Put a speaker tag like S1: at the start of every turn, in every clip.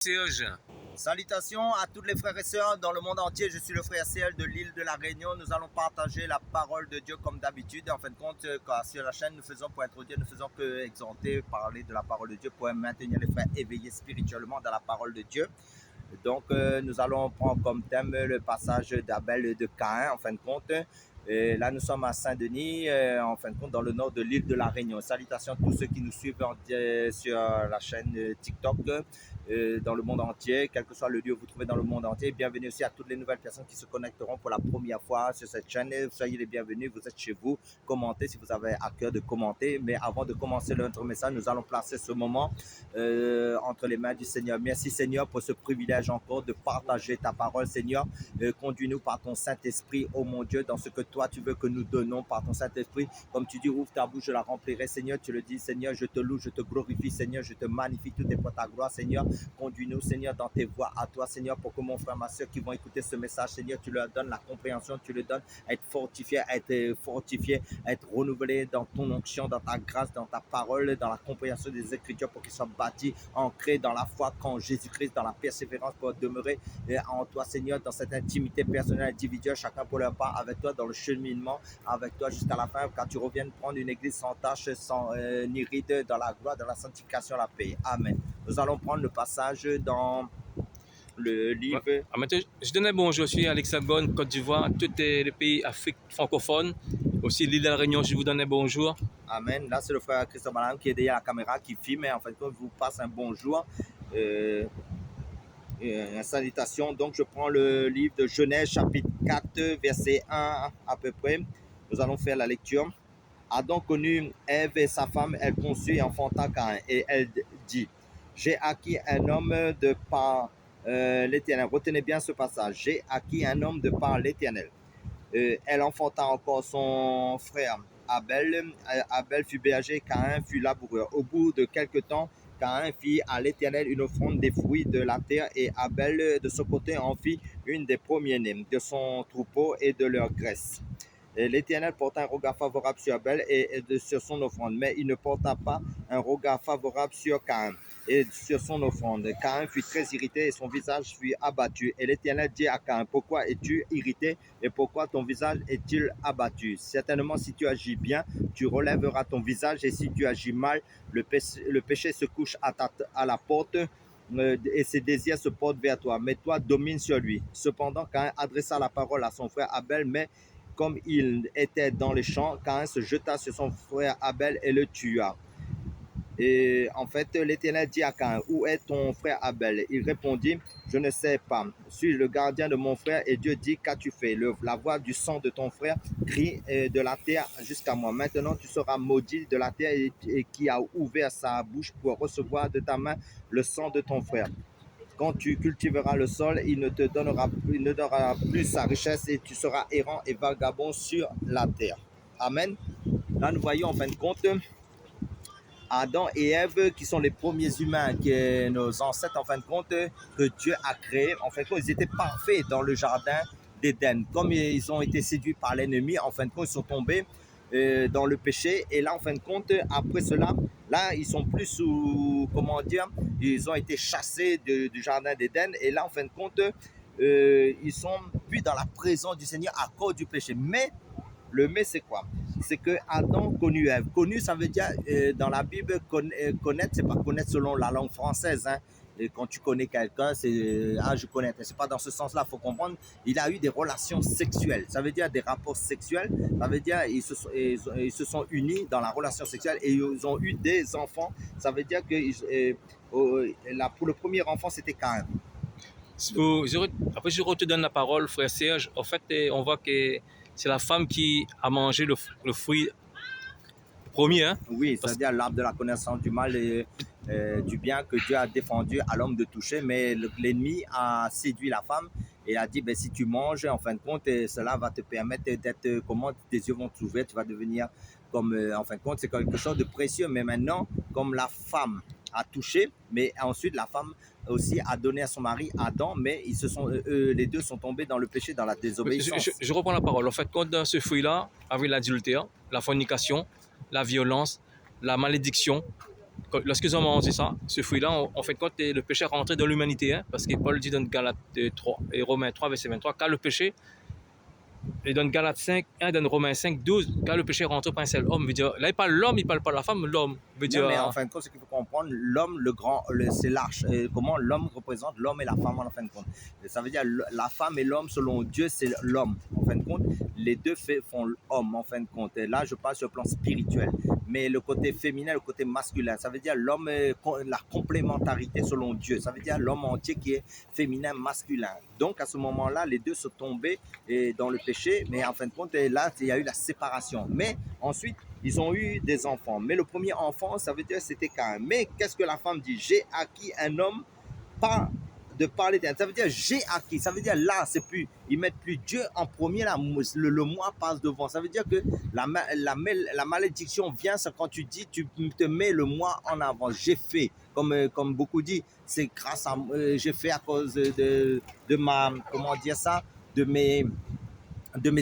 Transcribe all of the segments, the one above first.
S1: Serge.
S2: Salutations à tous les frères et sœurs dans le monde entier. Je suis le frère Serge de l'île de la Réunion. Nous allons partager la parole de Dieu comme d'habitude. En fin de compte, sur la chaîne, nous faisons pour introduire, nous faisons que exhorter, parler de la parole de Dieu pour maintenir les frères éveillés spirituellement dans la parole de Dieu. Donc, nous allons prendre comme thème le passage d'Abel et de Caïn, en fin de compte. Et là, nous sommes à Saint-Denis, en fin de compte, dans le nord de l'île de la Réunion. Salutations à tous ceux qui nous suivent sur la chaîne TikTok dans le monde entier, quel que soit le lieu où vous trouvez dans le monde entier. Bienvenue aussi à toutes les nouvelles personnes qui se connecteront pour la première fois sur cette chaîne. Soyez les bienvenus, vous êtes chez vous. Commentez si vous avez à cœur de commenter. Mais avant de commencer notre message, nous allons placer ce moment entre les mains du Seigneur. Merci Seigneur pour ce privilège encore de partager ta parole, Seigneur. Conduis-nous par ton Saint-Esprit, oh mon Dieu, dans ce que toi tu veux que nous donnons par ton Saint-Esprit. Comme tu dis, ouvre ta bouche, je la remplirai, Seigneur. Tu le dis, Seigneur, je te loue, je te glorifie, Seigneur, je te magnifie, tout est pour ta gloire, Seigneur. Conduis-nous, Seigneur, dans tes voies à toi, Seigneur, pour que mon frère, ma soeur qui vont écouter ce message, Seigneur, tu leur donnes la compréhension, tu leur donnes à être fortifié, à être renouvelé dans ton onction, dans ta grâce, dans ta parole, dans la compréhension des Écritures pour qu'ils soient bâtis, ancrés dans la foi qu'en Jésus-Christ, dans la persévérance pour demeurer en toi, Seigneur, dans cette intimité personnelle, individuelle, chacun pour leur part avec toi, dans le cheminement avec toi jusqu'à la fin, quand tu reviennes prendre une église sans tache, sans ni ride, dans la gloire, dans la sanctification, la paix. Amen. Nous allons prendre le passage dans le livre.
S1: Je donne un bonjour aussi à l'Hexagone, Côte d'Ivoire, à tous les pays Afrique francophone, aussi l'île de la Réunion, je vous donne un bonjour.
S2: Amen. Là, c'est le frère Christophe Malam qui est derrière la caméra, qui filme, et en fait, je vous passe un bonjour. Une salutation. Donc, je prends le livre de Genèse, chapitre 4, verset 1 à peu près. Nous allons faire la lecture. Adam connut Ève et sa femme, elle conçut et enfanta Caïn. Et elle dit, j'ai acquis un homme de par l'Éternel. Retenez bien ce passage. J'ai acquis un homme de par l'Éternel. Elle enfanta encore son frère Abel. Abel fut berger, Caïn fut laboureur. Au bout de quelque temps, Caïn fit à l'Éternel une offrande des fruits de la terre et Abel de son côté en fit une des premiers-nés de son troupeau et de leur graisse. L'Éternel porta un regard favorable sur Abel et sur son offrande, mais il ne porta pas un regard favorable sur Caïn et sur son offrande. Caïn fut très irrité et son visage fut abattu. Et l'Éternel dit à Caïn, pourquoi es-tu irrité et pourquoi ton visage est-il abattu? Certainement, si tu agis bien, tu relèveras ton visage, et si tu agis mal, le péché se couche à la porte et ses désirs se portent vers toi, mais toi domine sur lui. Cependant, Caïn adressa la parole à son frère Abel, mais comme il était dans les champs, Caïn se jeta sur son frère Abel et le tua. Et en fait, l'Éternel dit à Caïn, où est ton frère Abel? Il répondit, je ne sais pas. Suis-je le gardien de mon frère? Et Dieu dit, qu'as-tu fait? La voix du sang de ton frère crie de la terre jusqu'à moi. Maintenant, tu seras maudit de la terre et qui a ouvert sa bouche pour recevoir de ta main le sang de ton frère. Quand tu cultiveras le sol, il ne donnera plus sa richesse et tu seras errant et vagabond sur la terre. Amen. Là, nous voyons en fin de compte Adam et Ève qui sont les premiers humains, nos ancêtres en fin de compte, que Dieu a créés. En fin de compte, ils étaient parfaits dans le jardin d'Éden. Comme ils ont été séduits par l'ennemi, en fin de compte, ils sont tombés dans le péché. Et là, en fin de compte, après cela, là, ils sont plus sous, comment dire, ils ont été chassés du jardin d'Éden. Et là, en fin de compte, ils sont plus dans la présence du Seigneur à cause du péché. Mais le mais, c'est quoi? C'est que Adam connut Ève. Connu, ça veut dire, dans la Bible, connaître, c'est pas connaître selon la langue française. Hein. Et quand tu connais quelqu'un, c'est je connais. C'est pas dans ce sens-là, il faut comprendre. Il a eu des relations sexuelles. Ça veut dire des rapports sexuels. Ça veut dire ils se sont unis dans la relation sexuelle et ils ont eu des enfants. Ça veut dire que pour le premier enfant, c'était Caïn.
S1: Après, je te donne la parole, frère Serge. En fait, on voit que c'est la femme qui a mangé le fruit premier. Hein?
S2: Oui, c'est-à-dire l'arbre de la connaissance du mal et du bien que Dieu a défendu à l'homme de toucher, mais l'ennemi a séduit la femme et a dit, ben, si tu manges, en fin de compte, cela va te permettre d'être, comment tes yeux vont s'ouvrir, tu vas devenir comme, en fin de compte, c'est quelque chose de précieux. Mais maintenant, comme la femme a touché, mais ensuite la femme aussi a donné à son mari Adam, mais les deux sont tombés dans le péché, dans la désobéissance.
S1: Je reprends la parole. En fait, quand dans ce fruit-là, avec l'adultère, la fornication, la violence, la malédiction, lorsqu'ils ont mangé ça, ce fruit-là, en fait, quand le péché est rentré dans l'humanité, hein, parce que Paul dit dans Galates 3 et Romains 3, verset 23, car le péché, et dans Galates 5, 1, dans Romains 5, 12, car le péché est rentré par un seul homme, veut dire, là, il parle l'homme, il parle pas la femme, l'homme, veut dire...
S2: Non, mais en fin de compte, ce qu'il faut comprendre, l'homme, c'est l'arche. Comment l'homme représente l'homme et la femme en fin de compte. Et ça veut dire la femme et l'homme, selon Dieu, c'est l'homme. En fin de compte, les deux font l'homme en fin de compte. Et là, je parle sur le plan spirituel. Mais le côté féminin, le côté masculin, ça veut dire l'homme, la complémentarité selon Dieu. Ça veut dire l'homme entier qui est féminin, masculin. Donc, à ce moment-là, les deux sont tombés dans le péché. Mais en fin de compte, là, il y a eu la séparation. Mais ensuite, ils ont eu des enfants. Mais le premier enfant, ça veut dire c'était Caïn. Mais qu'est-ce que la femme dit? J'ai acquis un homme par l'éternel. Ça veut dire j'ai acquis. Ça veut dire là, c'est plus, ils mettent plus Dieu en premier, là, le moi passe devant. Ça veut dire que la malédiction vient, c'est quand tu dis, tu te mets le moi en avant. J'ai fait, comme beaucoup disent, c'est grâce à, j'ai fait à cause de ma, comment dire ça, de mes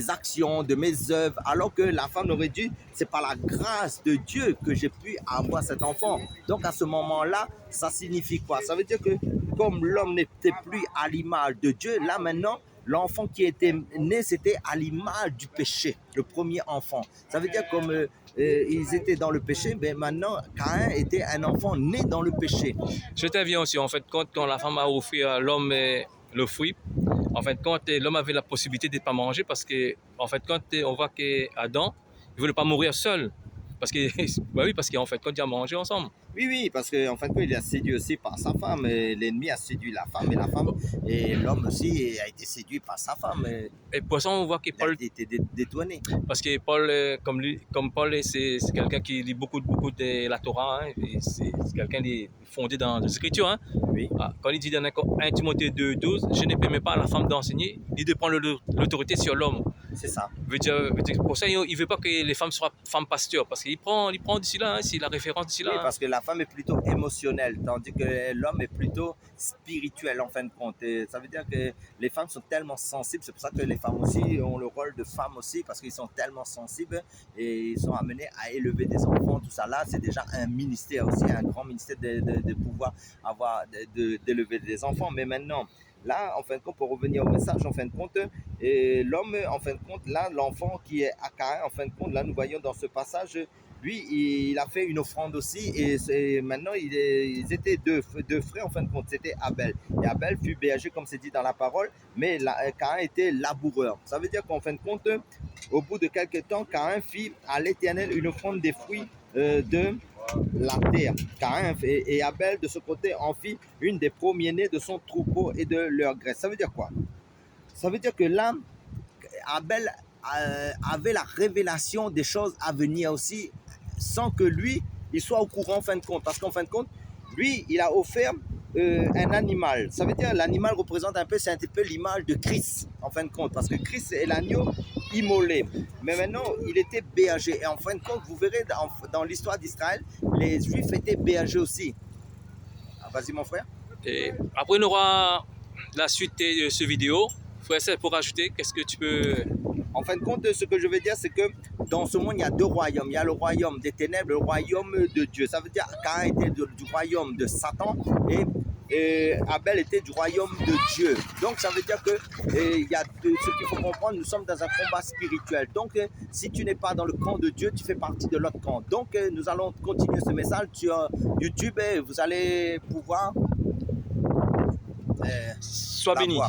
S2: actions, de mes œuvres, alors que la femme aurait dit, c'est par la grâce de Dieu que j'ai pu avoir cet enfant. Donc à ce moment-là, ça signifie quoi? Ça veut dire que comme l'homme n'était plus à l'image de Dieu, là maintenant, l'enfant qui était né, c'était à l'image du péché, le premier enfant. Ça veut dire comme ils étaient dans le péché, mais maintenant, Caïn était un enfant né dans le péché.
S1: Je t'inviens aussi, en fait, quand la femme a offert à l'homme le fruit, en fait, quand l'homme avait la possibilité de ne pas manger, parce que, en fait, quand on voit qu'Adam, il ne voulait pas mourir seul. Parce que, bah oui, parce qu'en fait, quand ils ont mangé ensemble.
S2: Oui, parce qu'en fin de compte, il a séduit aussi par sa femme. L'ennemi a séduit la femme, et l'homme aussi a été séduit par sa femme.
S1: Et pour ça, on voit que Paul...
S2: Il a été détourné.
S1: Parce que Paul, comme Paul, c'est quelqu'un qui lit beaucoup de la Torah, hein, c'est quelqu'un qui est fondé dans les Écritures. Hein.
S2: Oui.
S1: Quand il dit dans 1 Timothée 2,12, je ne permets pas à la femme d'enseigner, ni de prendre l'autorité sur l'homme.
S2: C'est ça.
S1: Pour ça, il ne veut pas que les femmes soient femmes pasteurs, parce qu'il prend d'ici là, hein, c'est la référence d'ici là.
S2: Oui, parce que la femme est plutôt émotionnelle, tandis que l'homme est plutôt spirituel en fin de compte. Et ça veut dire que les femmes sont tellement sensibles, c'est pour ça que les femmes aussi ont le rôle de femmes aussi, parce qu'ils sont tellement sensibles et ils sont amenés à élever des enfants, tout ça là, c'est déjà un ministère aussi, un grand ministère de pouvoir d'élever des enfants. Mais maintenant, là, en fin de compte, pour revenir au message, en fin de compte, l'homme, en fin de compte, là, l'enfant qui est à Caïn, en fin de compte, là, nous voyons dans ce passage, lui, il a fait une offrande aussi, et maintenant, ils étaient deux frères, en fin de compte, c'était Abel. Et Abel fut berger, comme c'est dit dans la parole, mais Caïn était laboureur. Ça veut dire qu'en fin de compte, au bout de quelques temps, Caïn fit à l'Éternel une offrande des fruits de la terre. Caïn et Abel, de ce côté, en fit une des premiers-nés de son troupeau et de leur graisse. Ça veut dire quoi? Ça veut dire que là, Abel avait la révélation des choses à venir aussi, sans que lui, il soit au courant en fin de compte. Parce qu'en fin de compte, lui, il a offert un animal. Ça veut dire l'animal représente un peu, c'est un petit peu l'image de Christ, en fin de compte. Parce que Christ est l'agneau immolé. Mais maintenant, il était berger. Et en fin de compte, vous verrez dans l'histoire d'Israël, les Juifs étaient bergers aussi. Ah, vas-y, mon frère.
S1: Et après, on aura la suite de cette vidéo. Frère, c'est pour ajouter, qu'est-ce que tu peux...
S2: En fin de compte, ce que je veux dire, c'est que dans ce monde, il y a deux royaumes. Il y a le royaume des ténèbres, le royaume de Dieu. Ça veut dire qu'Caïn était du royaume de Satan et Abel était du royaume de Dieu. Donc, ça veut dire que il y a ce qu'il faut comprendre, nous sommes dans un combat spirituel. Donc, si tu n'es pas dans le camp de Dieu, tu fais partie de l'autre camp. Donc, nous allons continuer ce message sur YouTube et vous allez pouvoir...
S1: Sois béni.